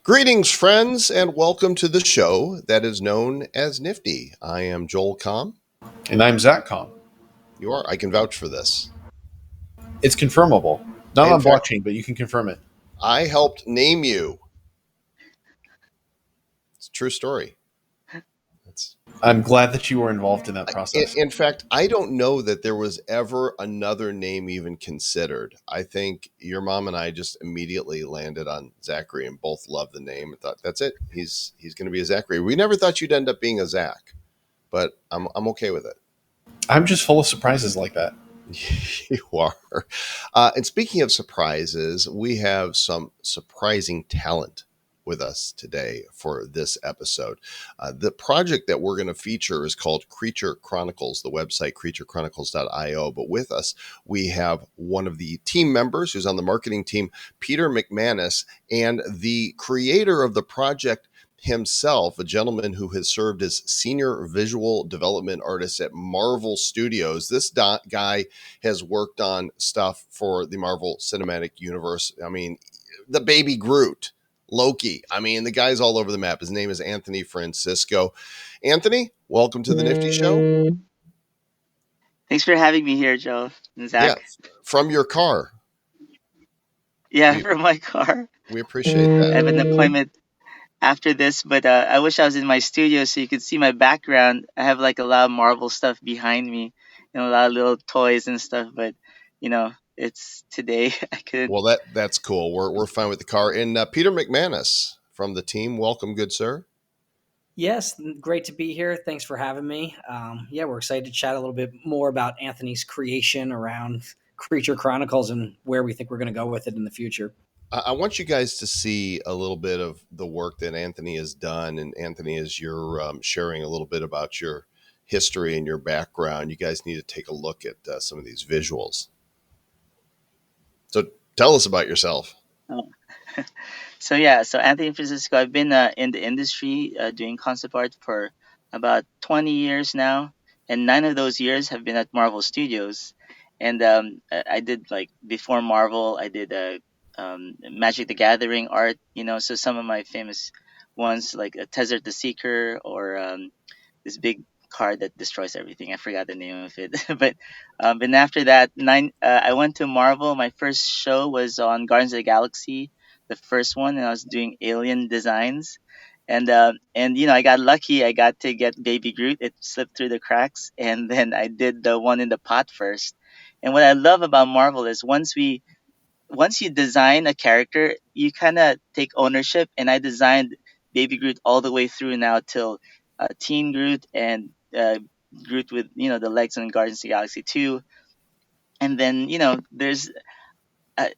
Greetings, friends, and welcome to the show that is known as Nifty. I am Joel Comm. And I'm Zach Comm. You are. I can vouch for this. It's confirmable. Not In on fact, blockchain, but you can confirm it. I helped name you. It's a true story. I'm glad that you were involved in that process. In fact, I don't know that there was ever another name even considered. I think your mom and I just immediately landed on Zachary and both loved the name and thought, that's it. He's going to be a Zachary. We never thought you'd end up being a Zach, but I'm okay with it. I'm just full of surprises like that. You are. And speaking of surprises, we have some surprising talent with us today for this episode. The project that we're going to feature is called Creature Chronicles, the website creaturechronicles.io. But with us, we have one of the team members who's on the marketing team, Peter McManus, and the creator of the project himself, a gentleman who has served as senior visual development artist at Marvel Studios. This guy has worked on stuff for the Marvel Cinematic Universe. I mean, the baby Groot, Loki. I mean, the guy's all over the map. His name is Anthony Francisco. Anthony, welcome to the Nifty.Show. Thanks for having me here, Joe and Zach. Yeah, from your car. Yeah, from my car. We appreciate that. I have an appointment after this, but I wish I was in my studio so you could see my background. I have like a lot of Marvel stuff behind me and a lot of little toys and stuff, but it's today. I couldn't. Well, that's cool. We're fine with the car. And Peter McManus from the team, welcome, good sir. Yes, great to be here. Thanks for having me. We're excited to chat a little bit more about Anthony's creation around Creature Chronicles and where we think we're going to go with it in the future. I want you guys to see a little bit of the work that Anthony has done. And Anthony, as you're sharing a little bit about your history and your background, you guys need to take a look at some of these visuals. So tell us about yourself. Oh. So Anthony Francisco, I've been in the industry doing concept art for about 20 years now, and 9 of those years have been at Marvel Studios. And I did, like, before Marvel, I did Magic the Gathering art. So some of my famous ones, like Tezzeret the Seeker, or this big card that destroys everything. I forgot the name of it. but after that, I went to Marvel. My first show was on Guardians of the Galaxy, the first one, and I was doing alien designs. And I got lucky. I got to get Baby Groot. It slipped through the cracks, and then I did the one in the pot first. And what I love about Marvel is once you design a character, you kind of take ownership. And I designed Baby Groot all the way through now till Teen Groot and Groot with the legs on Guardians of the Galaxy 2. And then there's uh,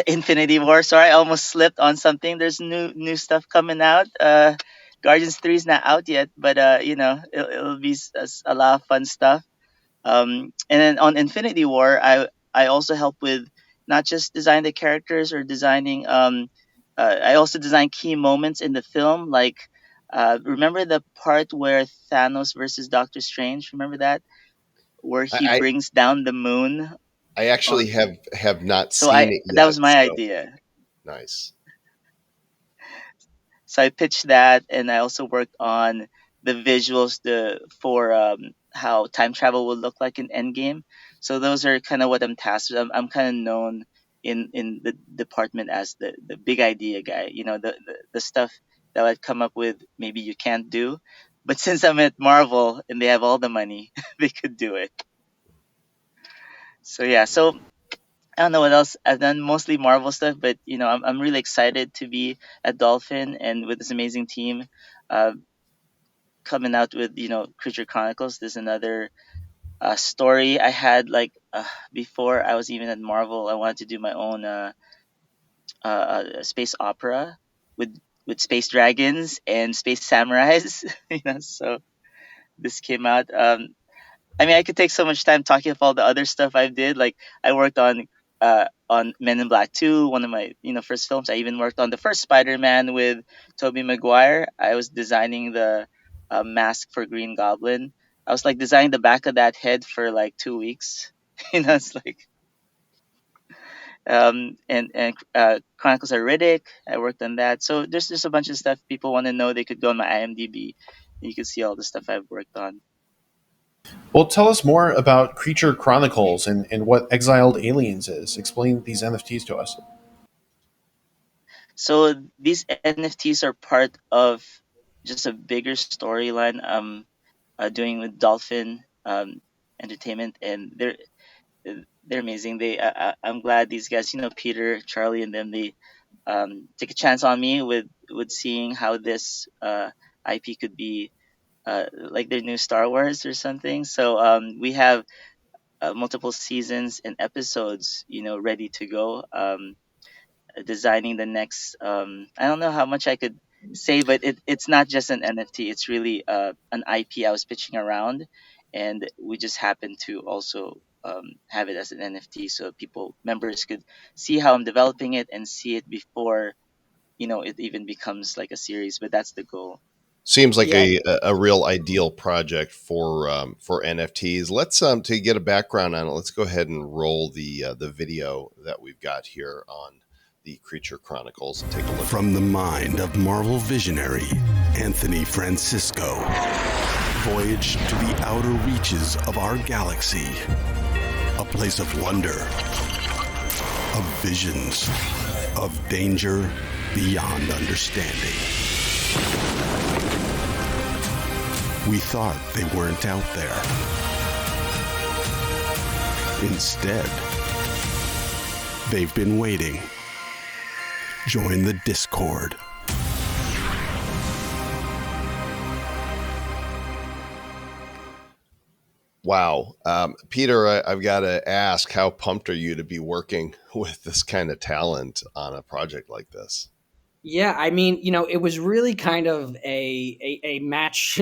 Infinity War. Sorry, I almost slipped on something. There's new stuff coming out. Guardians 3 is not out yet, but it'll be a lot of fun stuff. And then on Infinity War, I also help with not just design the characters or designing. I also design key moments in the film, like remember the part where Thanos versus Doctor Strange? Remember that, where he brings down the moon? I actually have not seen it yet. That was my idea. Nice. So I pitched that, and I also worked on the visuals for how time travel would look like in Endgame. So those are kind of what I'm tasked with. I'm kind of known in the department as the big idea guy. The stuff that I'd come up with maybe you can't do, but since I'm at Marvel and they have all the money, they could do it. So I don't know what else. I've done mostly Marvel stuff, but I'm really excited to be at Dolphin and with this amazing team, uh, coming out with Creature Chronicles. There's another story I had, like, before I was even at Marvel. I wanted to do my own space opera with space dragons and space samurais. So this came out. I mean, I could take so much time talking of all the other stuff I did. Like, I worked on Men in Black 2, one of my first films. I even worked on the first Spider-Man with Tobey Maguire. I was designing the mask for Green Goblin. I was like designing the back of that head for like 2 weeks. It's like and Chronicles of Riddick. I worked on that. So there's just a bunch of stuff people want to know. They could go on my IMDb. You can see all the stuff I've worked on. Well, tell us more about Creature Chronicles and what Exiled Aliens is. Explain these NFTs to us. So these NFTs are part of just a bigger storyline I'm doing with Dolphin Entertainment, and they're amazing. I'm glad these guys, Peter, Charlie, and them, they take a chance on me with seeing how this IP could be like their new Star Wars or something. So we have multiple seasons and episodes, ready to go. Designing the next. I don't know how much I could say, but it's not just an NFT. It's really an IP I was pitching around, and we just happened to also have it as an NFT, so members could see how I'm developing it and see it before it even becomes like a series. But that's the goal. Seems like Yeah, a real ideal project for NFTs. Let's to get a background on it. Let's go ahead and roll the video that we've got here on the Creature Chronicles and take a look. From the mind of Marvel visionary Anthony Francisco, voyage to the outer reaches of our galaxy, a place of wonder, of visions, of danger beyond understanding. We thought they weren't out there. Instead, they've been waiting. Join the Discord. Wow. Peter, I've got to ask, how pumped are you to be working with this kind of talent on a project like this? Yeah, I mean, it was really kind of a match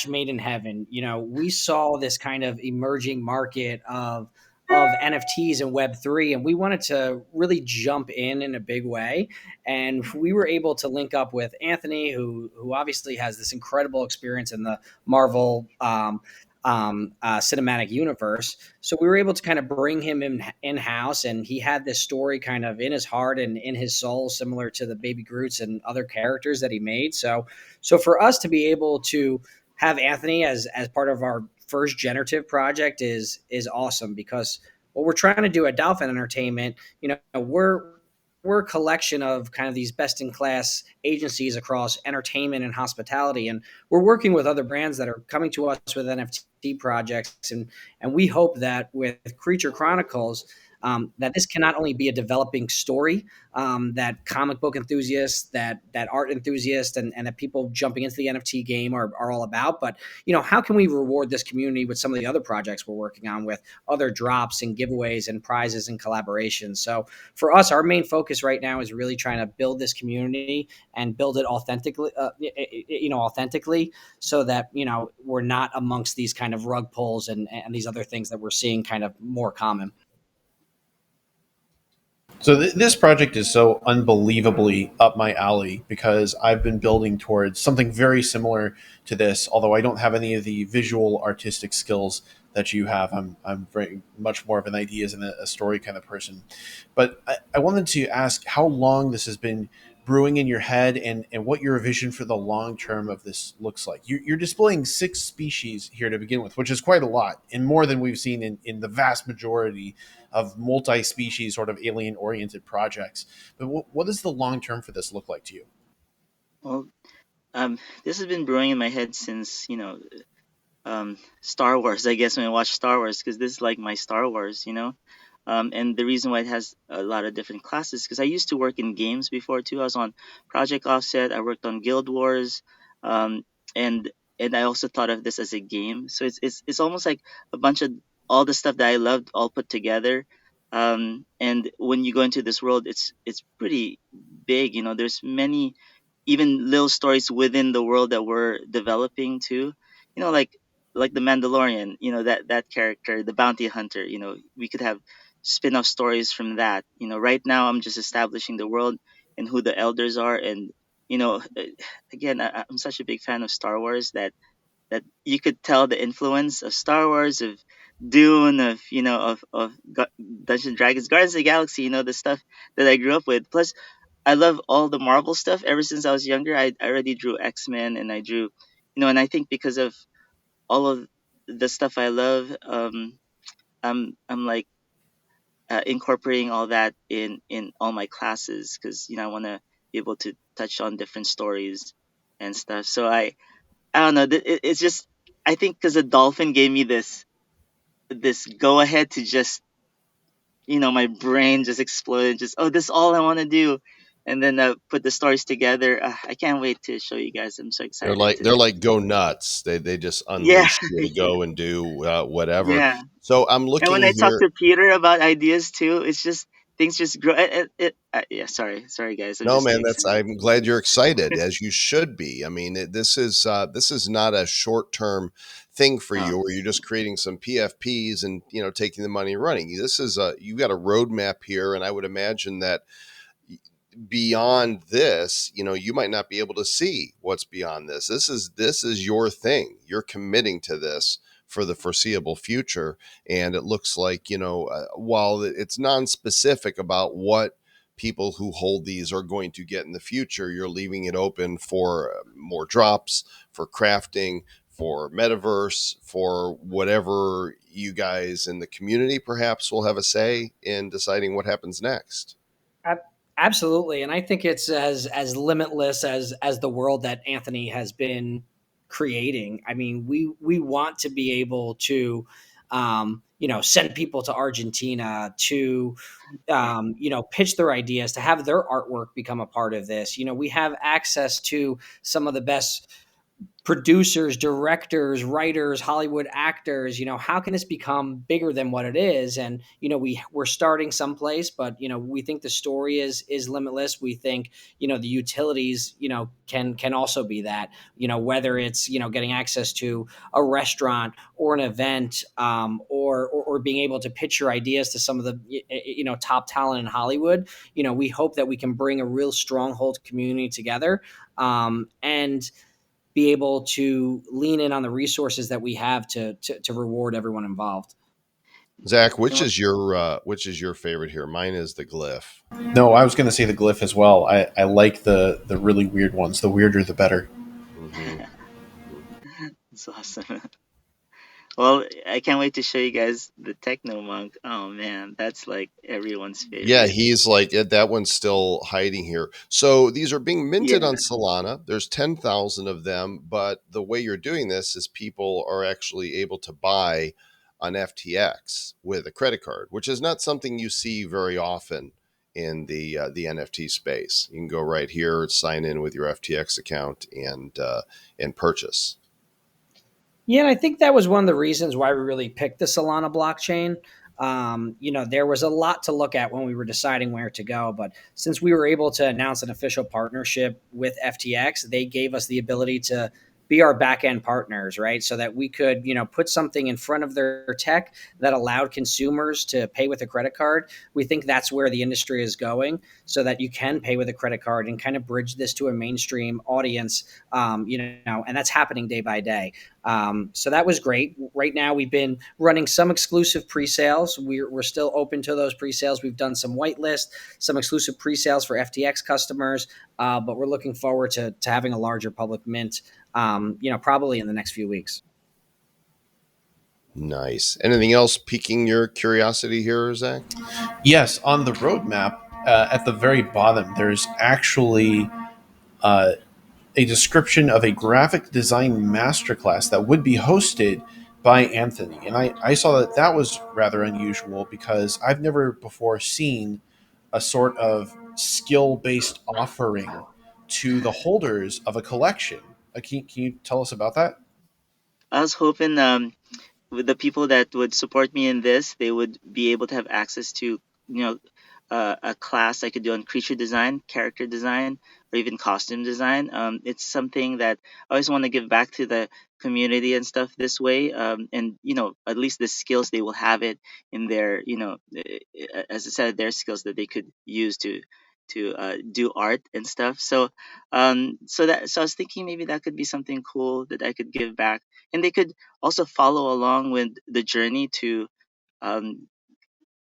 made in heaven. We saw this kind of emerging market of NFTs and Web3, and we wanted to really jump in a big way. And we were able to link up with Anthony, who obviously has this incredible experience in the Marvel cinematic universe. So we were able to kind of bring him in house, and he had this story kind of in his heart and in his soul, similar to the Baby Groots and other characters that he made. So for us to be able to have Anthony as part of our first generative project is awesome, because what we're trying to do at Dolphin Entertainment, we're a collection of kind of these best in class agencies across entertainment and hospitality, and we're working with other brands that are coming to us with NFT projects, and we hope that with Creature Chronicles, that this can not only be a developing story that comic book enthusiasts, that art enthusiasts, and that people jumping into the NFT game are all about, but how can we reward this community with some of the other projects we're working on, with other drops and giveaways and prizes and collaborations. So for us, our main focus right now is really trying to build this community and build it authentically, so that we're not amongst these kind of rug pulls and these other things that we're seeing kind of more common. So this project is so unbelievably up my alley, because I've been building towards something very similar to this, although I don't have any of the visual artistic skills that you have. I'm very much more of an ideas and a story kind of person. But I wanted to ask how long this has been brewing in your head, and what your vision for the long term of this looks like. You're displaying 6 species here to begin with, which is quite a lot, and more than we've seen in the vast majority of multi-species sort of alien-oriented projects. But what does the long term for this look like to you? Well, this has been brewing in my head since Star Wars. I guess when I watch Star Wars, because this is like my Star Wars. And the reason why it has a lot of different classes, because I used to work in games before too. I was on Project Offset. I worked on Guild Wars, um, and I also thought of this as a game. So it's almost like a bunch of all the stuff that I loved all put together. And when you go into this world, it's pretty big. There's many even little stories within the world that we're developing too. Like the Mandalorian, that character, the bounty hunter. We could have spin-off stories from that. Right now I'm just establishing the world and who the elders are, and again, I'm such a big fan of Star Wars that you could tell the influence of Star Wars, of Dune, of Dungeons and Dragons, Guardians of the Galaxy, the stuff that I grew up with. Plus, I love all the Marvel stuff. Ever since I was younger, I already drew X-Men, and I drew, and I think because of all of the stuff I love, I'm like incorporating all that in all my classes, because I want to be able to touch on different stories and stuff. So I don't know. It's just, I think because the dolphin gave me this go ahead to just, my brain just exploded. Just, oh, this is all I want to do, and then put the stories together. I can't wait to show you guys. I'm so They're excited like to. they're like go nuts. They just Yeah, unleash you to yeah, go and do whatever. yeah. So I'm And when looking I talk here. to Peter about ideas too, it's just things just grow. Yeah, sorry guys. I'm No, just man, getting that's. excited. I'm glad you're excited, as you should be. I mean, this is not a short term thing for Oh, you, where you're just creating some PFPs and taking the money and running. This is you got a roadmap here, and I would imagine that beyond this, you might not be able to see what's beyond this. This is your thing. You're committing to this for the foreseeable future, and it looks like while it's non-specific about what people who hold these are going to get in the future, you're leaving it open for more drops, for crafting, for metaverse, for whatever you guys in the community perhaps will have a say in deciding what happens next. Ab- Absolutely, and I think it's as limitless as the world that Anthony has been creating. I mean, we want to be able to, send people to Argentina to, pitch their ideas, to have their artwork become a part of this. We have access to some of the best producers, directors, writers, Hollywood actors. How can this become bigger than what it is? And we're starting someplace, but we think the story is limitless. We think the utilities can also be that. Whether it's getting access to a restaurant or an event, or being able to pitch your ideas to some of the top talent in Hollywood. We hope that we can bring a real stronghold community together, and be able to lean in on the resources that we have to reward everyone involved. Zach, and what- which is your favorite here? Mine is the glyph. No, I was going to say the glyph as well. I like the really weird ones. The weirder, the better. Hmm. it's awesome. Well, I can't wait to show you guys the Techno Monk. Oh man, that's like everyone's Yeah, favorite. he's like that one's still hiding here. So these are being minted Yeah. on Solana. There's 10,000 of them, but the way you're doing this is people are actually able to buy on FTX with a credit card, which is not something you see very often in the NFT space. You can go right here, sign in with your FTX account, and purchase. Yeah, and I think that was one of the reasons why we really picked the Solana blockchain. There was a lot to look at when we were deciding where to go, but since we were able to announce an official partnership with FTX, they gave us the ability to be our back end partners, right? So that we could, put something in front of their tech that allowed consumers to pay with a credit card. We think that's where the industry is going, so that you can pay with a credit card and kind of bridge this to a mainstream audience, and that's happening day by day. So that was great. Right now, we've been running some exclusive pre-sales. We're still open to those pre-sales. We've done some whitelist, some exclusive pre-sales for FTX customers, but we're looking forward to having a larger public mint, probably in the next few weeks. Nice. Anything else piquing your curiosity here, Zach? Yes, on the roadmap, at the very bottom, there's actually uh, a description of a graphic design masterclass that would be hosted by Anthony. And I saw that was rather unusual, because I've never before seen a sort of skill based offering to the holders of a collection. Can you tell us about that? I was hoping with the people that would support me in this, they would be able to have access to, a class I could do on creature design, character design, or even costume design. It's something that I always want to give back to the community and stuff this way. And at least the skills, they will have it in their, as I said, their skills that they could use to do art and stuff. So I was thinking maybe that could be something cool that I could give back, and they could also follow along with the journey to um,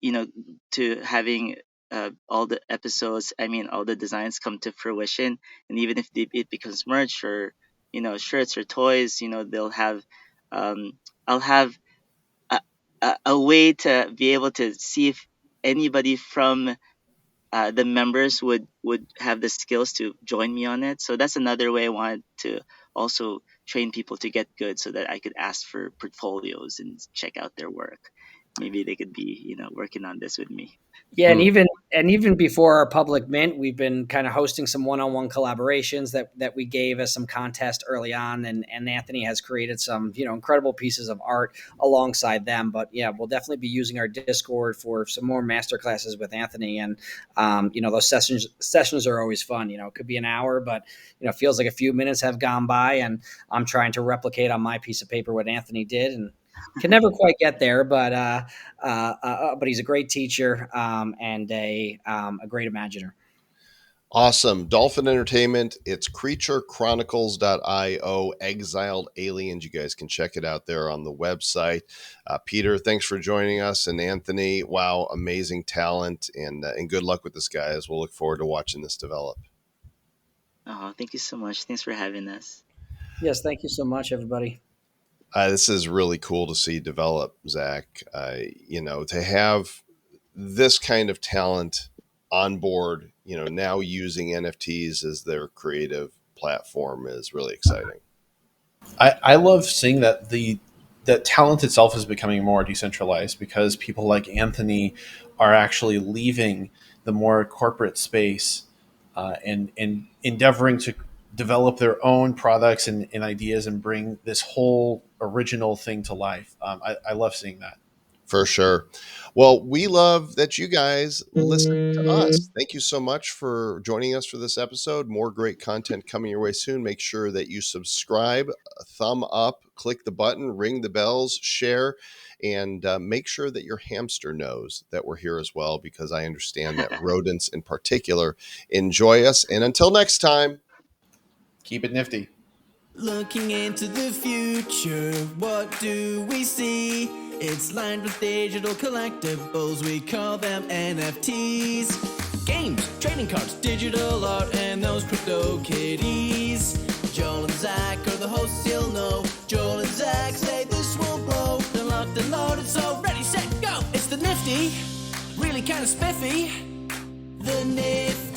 you know, to having all the episodes, I mean, all the designs come to fruition. And even if it becomes merch or, shirts or toys, they'll have, I'll have a way to be able to see if anybody from the members would have the skills to join me on it. So that's another way I wanted to also train people to get good, so that I could ask for portfolios and check out their work. Maybe they could be, working on this with me. Yeah, Hmm. and even before our public mint, we've been kind of hosting some one-on-one collaborations that we gave as some contest early on, and Anthony has created some incredible pieces of art alongside them. But yeah, we'll definitely be using our Discord for some more master classes with Anthony, and those sessions are always fun. It could be an hour, but it feels like a few minutes have gone by, and I'm trying to replicate on my piece of paper what Anthony did, and can never quite get there, but he's a great teacher and a great imaginer. Awesome. Dolphin Entertainment. It's creaturechronicles.io, Exiled Aliens. You guys can check it out there on the website. Peter, thanks for joining us. And Anthony, wow, amazing talent. And good luck with this, guys. We'll look forward to watching this develop. Oh, thank you so much. Thanks for having us. Yes, thank you so much, everybody. This is really cool to see develop, Zach. To have this kind of talent on board, now using NFTs as their creative platform is really exciting. I love seeing that that talent itself is becoming more decentralized, because people like Anthony are actually leaving the more corporate space and endeavoring to develop their own products and ideas and bring this whole original thing to life. I love seeing that. For sure. Well, we love that you guys listen to us. Thank you so much for joining us for this episode. More great content coming your way soon. Make sure that you subscribe, thumb up, click the button, ring the bells, share, and make sure that your hamster knows that we're here as well, because I understand that rodents in particular enjoy us. And until next time, keep it nifty. Looking into the future, what do we see? It's lined with digital collectibles, we call them NFTs. Games, trading cards, digital art, and those crypto kitties. Joel and Zach are the hosts, you'll know. Joel and Zach say this will blow. They're locked and loaded, so ready, set, go! It's the Nifty, really kind of spiffy. The Nifty.